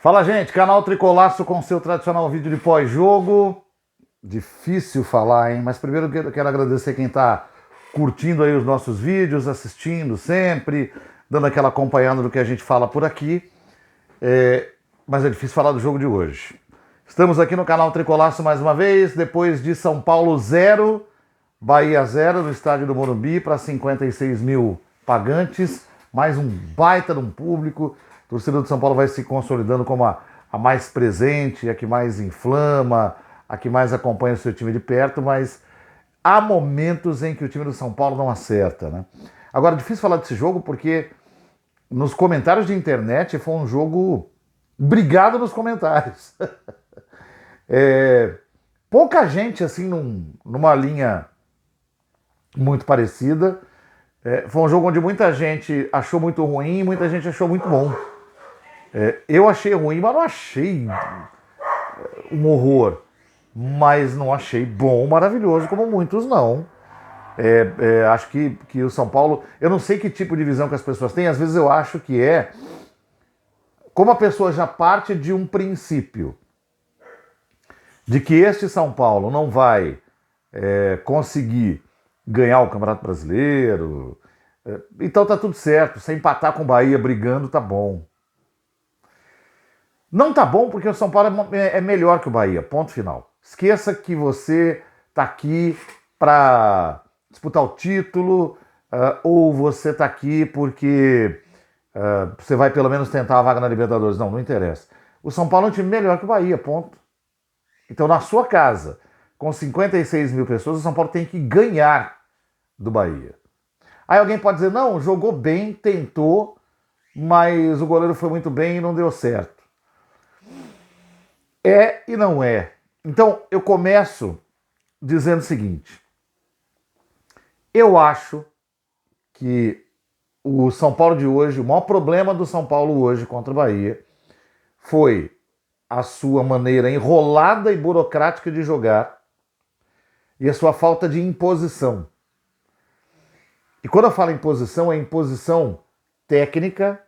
Fala, gente, canal Tricolaço com seu tradicional vídeo de pós-jogo. Difícil falar, hein? Mas primeiro eu quero agradecer quem está curtindo aí os nossos vídeos, assistindo sempre, dando aquela acompanhada do que a gente fala por aqui. Mas é difícil falar do jogo de hoje. Estamos aqui no canal Tricolaço mais uma vez, depois de São Paulo 0, Bahia 0, no estádio do Morumbi, para 56 mil pagantes. Mais um baita de um público. A torcida do São Paulo vai se consolidando como a mais presente, a que mais inflama, a que mais acompanha o seu time de perto, mas há momentos em que o time do São Paulo não acerta, né? Agora, é difícil falar desse jogo porque nos comentários de internet foi um jogo brigado nos comentários. Pouca gente assim numa linha muito parecida. Foi um jogo onde muita gente achou muito ruim e muita gente achou muito bom. Eu achei ruim, mas não achei um horror. Mas não achei bom, maravilhoso, como muitos não. Acho que o São Paulo... Eu não sei que tipo de visão que as pessoas têm. Às vezes eu acho que como a pessoa já parte de um princípio de que este São Paulo não vai conseguir ganhar o Campeonato Brasileiro, então tá tudo certo. Se empatar com o Bahia brigando, tá bom. Não tá bom porque o São Paulo é melhor que o Bahia, ponto final. Esqueça que você tá aqui para disputar o título, ou você tá aqui porque você vai pelo menos tentar a vaga na Libertadores. Não interessa. O São Paulo é um time melhor que o Bahia, ponto. Então, na sua casa, com 56 mil pessoas, o São Paulo tem que ganhar do Bahia. Aí alguém pode dizer, não, jogou bem, tentou, mas o goleiro foi muito bem e não deu certo. É e não é. Então, eu começo dizendo o seguinte. Eu acho que o São Paulo de hoje, o maior problema do São Paulo hoje contra o Bahia foi a sua maneira enrolada e burocrática de jogar e a sua falta de imposição. E quando eu falo imposição, é imposição técnica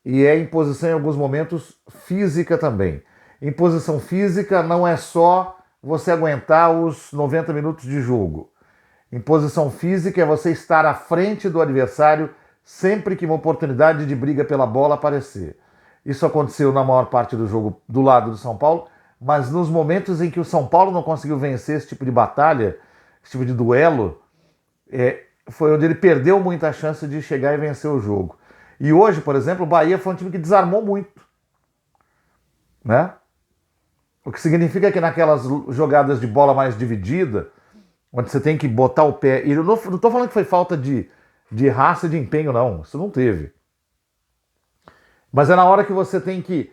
e é imposição em alguns momentos física também. Imposição física não é só você aguentar os 90 minutos de jogo. Imposição física é você estar à frente do adversário sempre que uma oportunidade de briga pela bola aparecer. Isso aconteceu na maior parte do jogo do lado do São Paulo, mas nos momentos em que o São Paulo não conseguiu vencer esse tipo de batalha, esse tipo de duelo, foi onde ele perdeu muita chance de chegar e vencer o jogo. E hoje, por exemplo, o Bahia foi um time que desarmou muito, né? O que significa que naquelas jogadas de bola mais dividida, onde você tem que botar o pé... E eu não estou falando que foi falta de raça e de empenho, não. Isso não teve. Mas é na hora que você tem que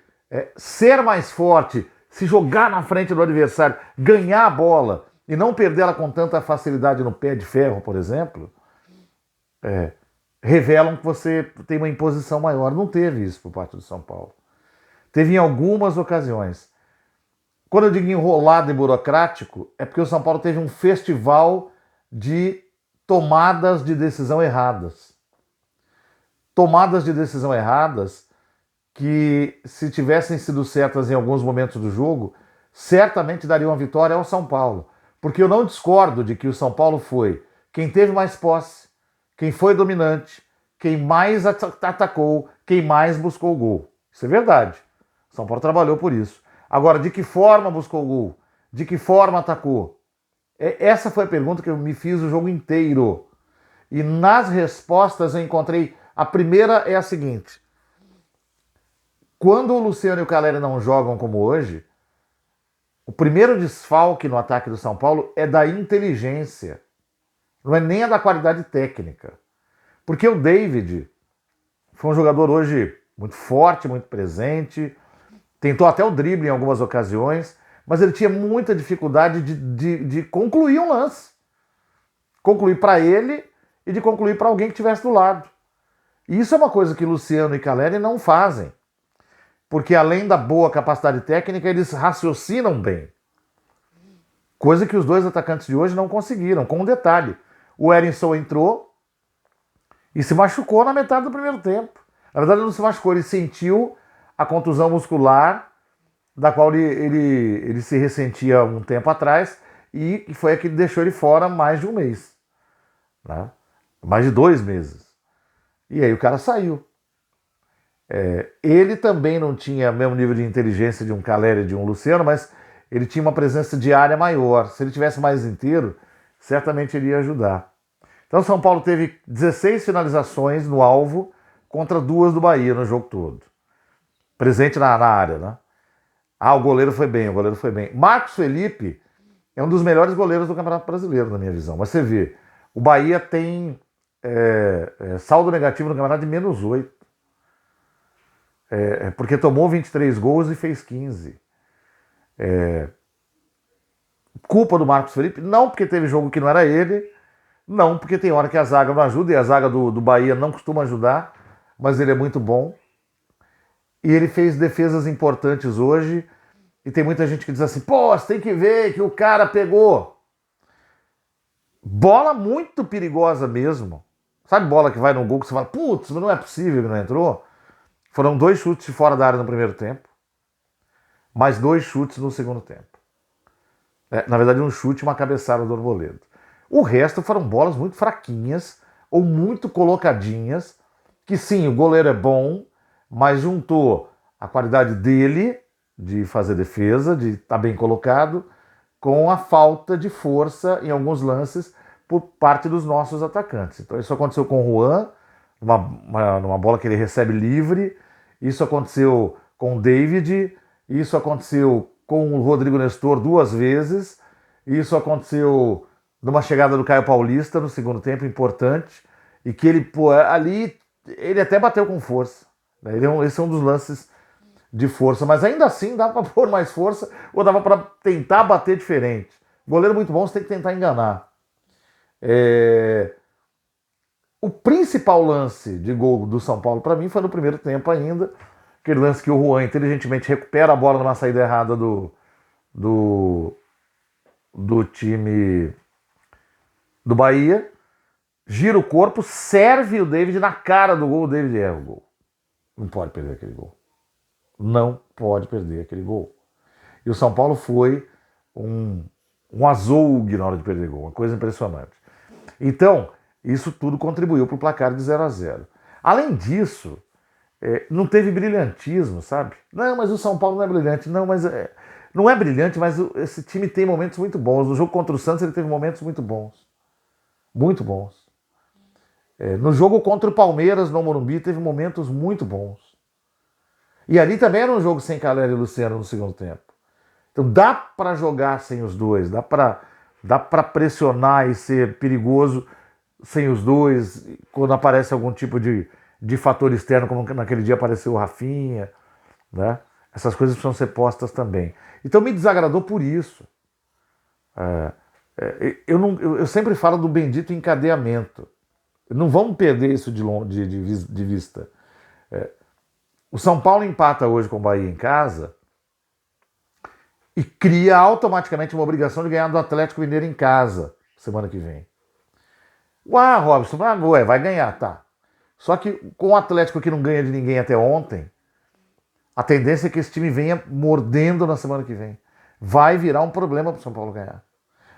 ser mais forte, se jogar na frente do adversário, ganhar a bola e não perder ela com tanta facilidade no pé de ferro, por exemplo, revelam que você tem uma imposição maior. Não teve isso por parte do São Paulo. Teve em algumas ocasiões. Quando eu digo enrolado e burocrático, é porque o São Paulo teve um festival de tomadas de decisão erradas. Tomadas de decisão erradas que, se tivessem sido certas em alguns momentos do jogo, certamente dariam a vitória ao São Paulo. Porque eu não discordo de que o São Paulo foi quem teve mais posse, quem foi dominante, quem mais atacou, quem mais buscou o gol. Isso é verdade. O São Paulo trabalhou por isso. Agora, de que forma buscou o gol? De que forma atacou? Essa foi a pergunta que eu me fiz o jogo inteiro. E nas respostas eu encontrei... A primeira é a seguinte. Quando o Luciano e o Caleri não jogam como hoje, o primeiro desfalque no ataque do São Paulo é da inteligência. Não é nem a da qualidade técnica. Porque o David foi um jogador hoje muito forte, muito presente... Tentou até o drible em algumas ocasiões, mas ele tinha muita dificuldade de concluir um lance. Concluir para ele e de concluir para alguém que estivesse do lado. E isso é uma coisa que Luciano e Caleri não fazem. Porque além da boa capacidade técnica, eles raciocinam bem. Coisa que os dois atacantes de hoje não conseguiram, com um detalhe. O Erisson entrou e se machucou na metade do primeiro tempo. Na verdade, ele não se machucou, ele sentiu a contusão muscular da qual ele se ressentia um tempo atrás e foi a que deixou ele fora mais de um mês, né? Mais de 2 meses. E aí o cara saiu. Ele também não tinha o mesmo nível de inteligência de um Caleri e de um Luciano, mas ele tinha uma presença diária maior. Se ele tivesse mais inteiro, certamente ele ia ajudar. Então o São Paulo teve 16 finalizações no alvo contra 2 do Bahia no jogo todo. Presente na área, né? O goleiro foi bem, Marcos Felipe é um dos melhores goleiros do Campeonato Brasileiro, na minha visão. Mas você vê, o Bahia tem saldo negativo no campeonato de -8. Porque tomou 23 gols e fez 15. Culpa do Marcos Felipe? Não porque teve jogo que não era ele, não porque tem hora que a zaga não ajuda, e a zaga do Bahia não costuma ajudar, mas ele é muito bom. E ele fez defesas importantes hoje, e tem muita gente que diz assim, pô, você tem que ver que o cara pegou. Bola muito perigosa mesmo. Sabe bola que vai no gol que você fala, putz, mas não é possível que não entrou? Foram 2 chutes de fora da área no primeiro tempo, mais 2 chutes no segundo tempo. Na verdade, um chute e uma cabeçada do Arvoledo. O resto foram bolas muito fraquinhas ou muito colocadinhas, que sim, o goleiro é bom, mas juntou a qualidade dele de fazer defesa, de estar bem colocado, com a falta de força em alguns lances por parte dos nossos atacantes. Então isso aconteceu com o Juan, numa bola que ele recebe livre, isso aconteceu com o David, isso aconteceu com o Rodrigo Nestor 2 vezes, isso aconteceu numa chegada do Caio Paulista no segundo tempo, importante, e que ele, ali, ele até bateu com força. Esse é um dos lances de força, mas ainda assim dava para pôr mais força ou dava para tentar bater diferente. Goleiro muito bom, você tem que tentar enganar. O principal lance de gol do São Paulo para mim foi no primeiro tempo ainda, aquele lance que o Juan inteligentemente recupera a bola numa saída errada do time do Bahia, gira o corpo, serve o David na cara do gol, o David erra o gol. Não pode perder aquele gol. Não pode perder aquele gol. E o São Paulo foi um azougue na hora de perder gol, uma coisa impressionante. Então, isso tudo contribuiu para o placar de 0-0. Além disso, não teve brilhantismo, sabe? Não, mas o São Paulo não é brilhante. Não, mas não é brilhante, mas esse time tem momentos muito bons. No jogo contra o Santos ele teve momentos muito bons. Muito bons. No jogo contra o Palmeiras, no Morumbi, teve momentos muito bons. E ali também era um jogo sem Caleri e Luciano no segundo tempo. Então dá para jogar sem os dois, dá para pressionar e ser perigoso sem os dois, quando aparece algum tipo de fator externo, como naquele dia apareceu o Rafinha, né? Essas coisas precisam ser postas também. Então me desagradou por isso. Eu sempre falo do bendito encadeamento. Não vamos perder isso de vista. O São Paulo empata hoje com o Bahia em casa e cria automaticamente uma obrigação de ganhar do Atlético Mineiro em casa semana que vem. Robson, vai ganhar, tá. Só que com o Atlético que não ganha de ninguém até ontem, a tendência é que esse time venha mordendo na semana que vem. Vai virar um problema para o São Paulo ganhar.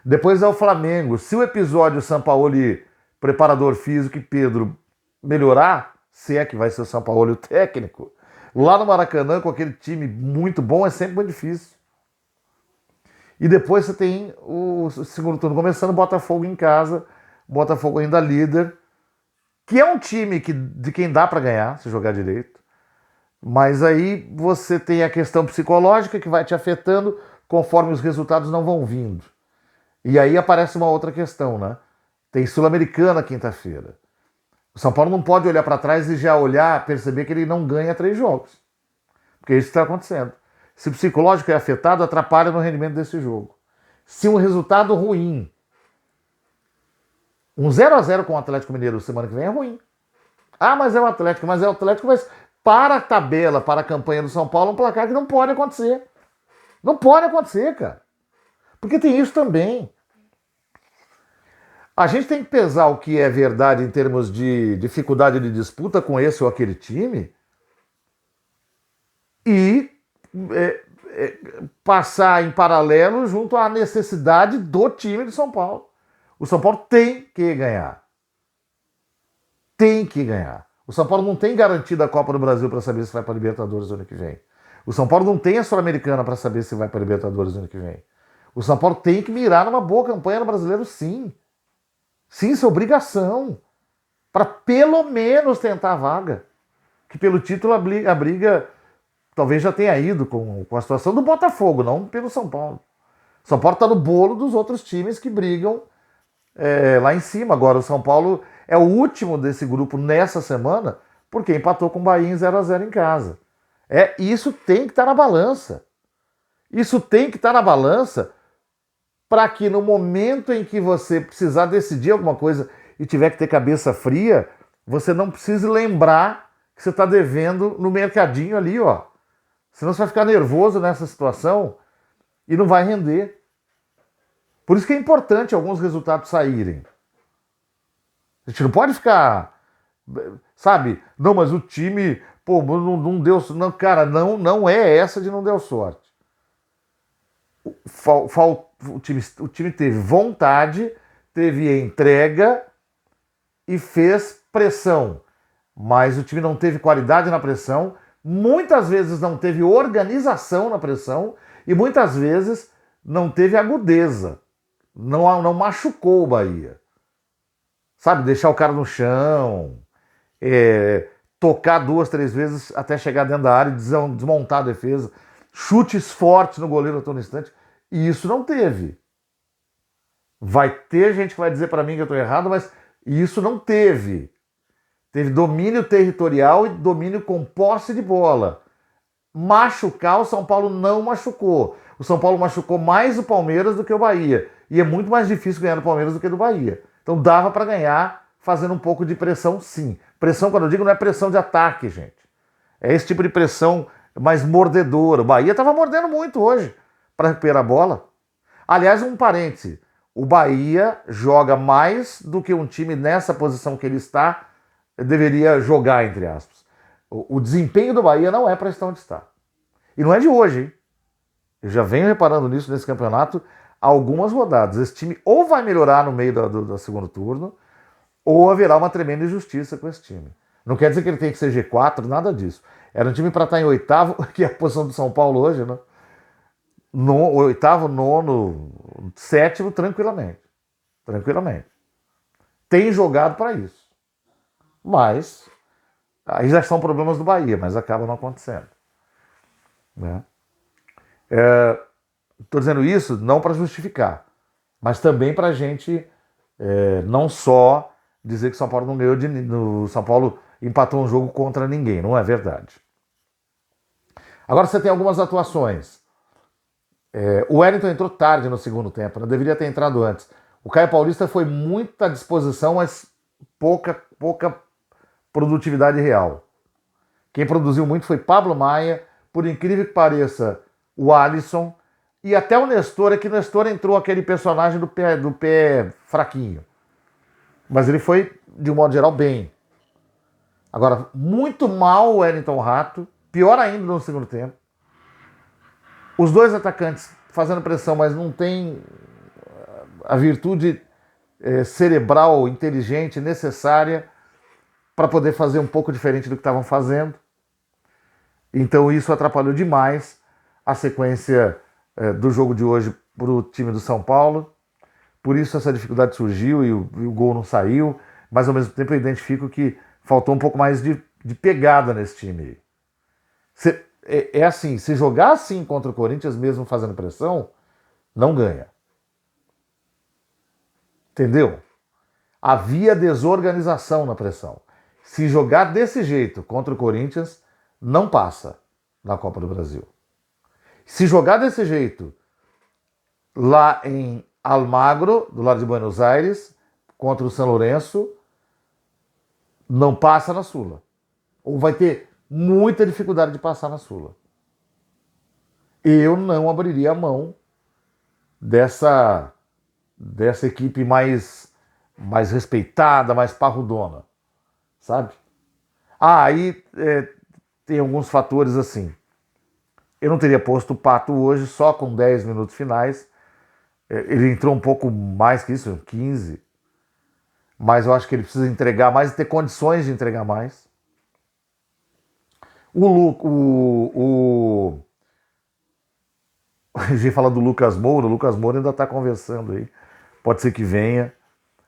Depois é o Flamengo. Se o episódio Sampaoli, preparador físico, e Pedro melhorar, se é que vai ser o Sampaoli o técnico, lá no Maracanã, com aquele time muito bom, é sempre muito difícil. E depois você tem o segundo turno começando, Botafogo em casa, Botafogo ainda líder, que é um time de quem dá para ganhar, se jogar direito. Mas aí você tem a questão psicológica que vai te afetando conforme os resultados não vão vindo. E aí aparece uma outra questão, né? Tem Sul-Americana quinta-feira. O São Paulo não pode olhar para trás e já perceber que ele não ganha 3 jogos. Porque é isso que está acontecendo. Se o psicológico é afetado, atrapalha no rendimento desse jogo. Se um resultado ruim, um 0-0 com o Atlético Mineiro semana que vem é ruim. Mas é o Atlético, mas para a tabela, para a campanha do São Paulo, é um placar que não pode acontecer. Não pode acontecer, cara. Porque tem isso também. A gente tem que pesar o que é verdade em termos de dificuldade de disputa com esse ou aquele time e passar em paralelo junto à necessidade do time de São Paulo. O São Paulo tem que ganhar. Tem que ganhar. O São Paulo não tem garantido a Copa do Brasil para saber se vai para a Libertadores no ano que vem. O São Paulo não tem a Sul-Americana para saber se vai para a Libertadores no ano que vem. O São Paulo tem que mirar numa boa campanha no Brasileiro, sim. Sim, isso é obrigação. Para pelo menos tentar a vaga. Que pelo título a briga talvez já tenha ido com a situação do Botafogo, não pelo São Paulo. O São Paulo está no bolo dos outros times que brigam lá em cima. Agora, o São Paulo é o último desse grupo nessa semana, porque empatou com o Bahia em 0-0 em casa. Isso tem que estar na balança. Isso tem que estar na balança para que no momento em que você precisar decidir alguma coisa e tiver que ter cabeça fria, você não precise lembrar que você está devendo no mercadinho ali, ó. Senão você vai ficar nervoso nessa situação e não vai render. Por isso que é importante alguns resultados saírem. A gente não pode ficar, sabe? Não, mas o time, pô, não deu, não, cara, não é essa de não deu sorte. O time teve vontade, teve entrega e fez pressão. Mas o time não teve qualidade na pressão, muitas vezes não teve organização na pressão e muitas vezes não teve agudeza. Não machucou o Bahia. Sabe, deixar o cara no chão, tocar 2, 3 vezes até chegar dentro da área e desmontar a defesa, chutes fortes no goleiro a todo instante. E isso não teve. Vai ter gente que vai dizer para mim que eu estou errado, mas isso não teve. Teve domínio territorial e domínio com posse de bola. Machucar, o São Paulo não machucou. O São Paulo machucou mais o Palmeiras do que o Bahia. E é muito mais difícil ganhar do Palmeiras do que do Bahia. Então dava para ganhar fazendo um pouco de pressão, sim. Pressão, quando eu digo, não é pressão de ataque, gente. É esse tipo de pressão mais mordedora. O Bahia estava mordendo muito hoje para recuperar a bola. Aliás, um parêntese. O Bahia joga mais do que um time nessa posição que ele está deveria jogar, entre aspas. O desempenho do Bahia não é para estar onde está. E não é de hoje, hein? Eu já venho reparando nisso nesse campeonato há algumas rodadas. Esse time ou vai melhorar no meio do segundo turno, ou haverá uma tremenda injustiça com esse time. Não quer dizer que ele tem que ser G4, nada disso. Era um time para estar em oitavo, que é a posição do São Paulo hoje, né? No oitavo, nono, sétimo, tranquilamente. Tranquilamente. Tem jogado para isso. Mas aí já são problemas do Bahia, mas acaba não acontecendo. Né? Estou dizendo isso não para justificar, mas também para a gente não só dizer que o São Paulo não ganhou, o São Paulo empatou um jogo contra ninguém, não é verdade. Agora você tem algumas atuações. O Wellington entrou tarde no segundo tempo, não deveria ter entrado antes. O Caio Paulista foi muita disposição, mas pouca produtividade real. Quem produziu muito foi Pablo Maia, por incrível que pareça, o Alisson e até o Nestor, que o Nestor entrou aquele personagem do pé fraquinho. Mas ele foi, de um modo geral, bem. Agora, muito mal o Wellington Rato, pior ainda no segundo tempo. Os dois atacantes fazendo pressão, mas não tem a virtude cerebral, inteligente, necessária para poder fazer um pouco diferente do que estavam fazendo. Então isso atrapalhou demais a sequência do jogo de hoje para o time do São Paulo. Por isso essa dificuldade surgiu e o gol não saiu, mas ao mesmo tempo eu identifico que faltou um pouco mais de pegada nesse time. Assim, se jogar assim contra o Corinthians, mesmo fazendo pressão, não ganha. Entendeu? Havia desorganização na pressão. Se jogar desse jeito contra o Corinthians, não passa na Copa do Brasil. Se jogar desse jeito lá em Almagro, do lado de Buenos Aires, contra o São Lourenço, não passa na Sula. Ou vai ter muita dificuldade de passar na Sula. Eu não abriria a mão dessa equipe mais respeitada, mais parrudona, sabe? Aí tem alguns fatores assim. Eu não teria posto o Pato hoje só com 10 minutos finais. Ele entrou um pouco mais que isso, 15. Mas eu acho que ele precisa entregar mais e ter condições de entregar mais. A gente fala do Lucas Moura, o Lucas Moura ainda está conversando aí. Pode ser que venha.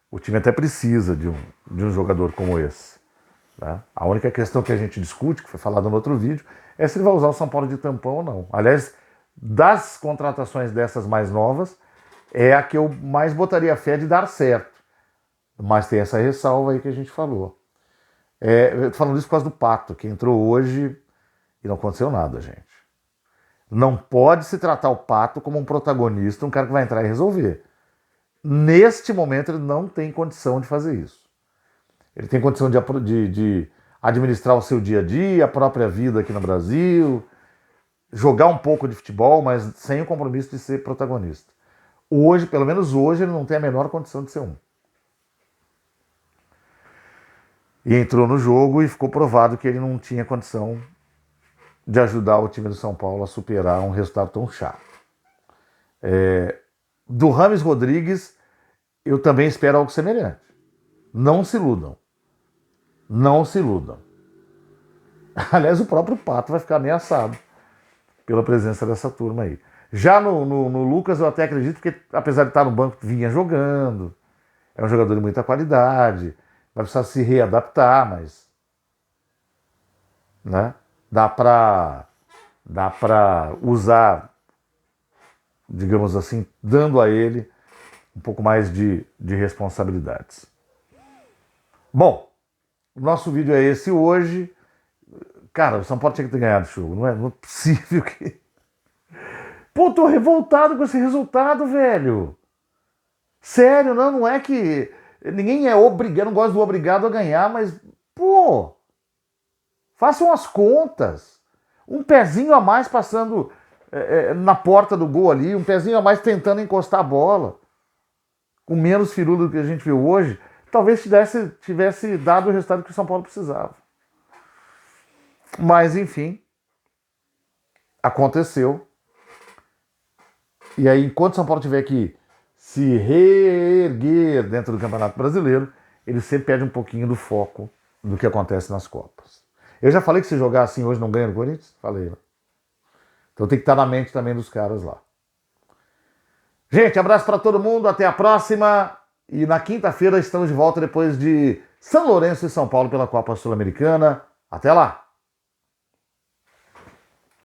O time até precisa de um jogador como esse. Né? A única questão que a gente discute, que foi falado no outro vídeo, é se ele vai usar o São Paulo de tampão ou não. Aliás, das contratações dessas mais novas, é a que eu mais botaria fé de dar certo. Mas tem essa ressalva aí que a gente falou. Eu tô falando isso por causa do Pato, que entrou hoje e não aconteceu nada, gente. Não pode se tratar o Pato como um protagonista, um cara que vai entrar e resolver. Neste momento ele não tem condição de fazer isso. Ele tem condição de administrar o seu dia a dia, a própria vida aqui no Brasil, jogar um pouco de futebol, mas sem o compromisso de ser protagonista. Hoje, pelo menos hoje, ele não tem a menor condição de ser um. E entrou no jogo e ficou provado que ele não tinha condição de ajudar o time do São Paulo a superar um resultado tão chato. Do Rames Rodrigues, eu também espero algo semelhante. Não se iludam. Não se iludam. Aliás, o próprio Pato vai ficar ameaçado pela presença dessa turma aí. Já no Lucas, eu até acredito que, apesar de estar no banco, vinha jogando. É um jogador de muita qualidade. Vai precisar se readaptar, mas... né? Dá para usar, digamos assim, dando a ele um pouco mais de responsabilidades. Bom, o nosso vídeo é esse hoje. Cara, o São Paulo tinha que ter ganhado o jogo. Não é possível que... Pô, tô revoltado com esse resultado, velho. Sério, não é que... Ninguém é obrigado, não gosta do obrigado a ganhar, mas, pô... Façam as contas. Um pezinho a mais passando na porta do gol ali, um pezinho a mais tentando encostar a bola, com menos firula do que a gente viu hoje, talvez tivesse dado o resultado que o São Paulo precisava. Mas, enfim, aconteceu. E aí, enquanto o São Paulo tiver que se reerguer dentro do Campeonato Brasileiro, ele sempre perde um pouquinho do foco do que acontece nas Copas. Eu já falei que se jogar assim hoje não ganha no Corinthians? Falei, né? Então tem que estar na mente também dos caras lá. Gente, abraço para todo mundo, até a próxima. E na quinta-feira estamos de volta depois de São Lourenço e São Paulo pela Copa Sul-Americana. Até lá!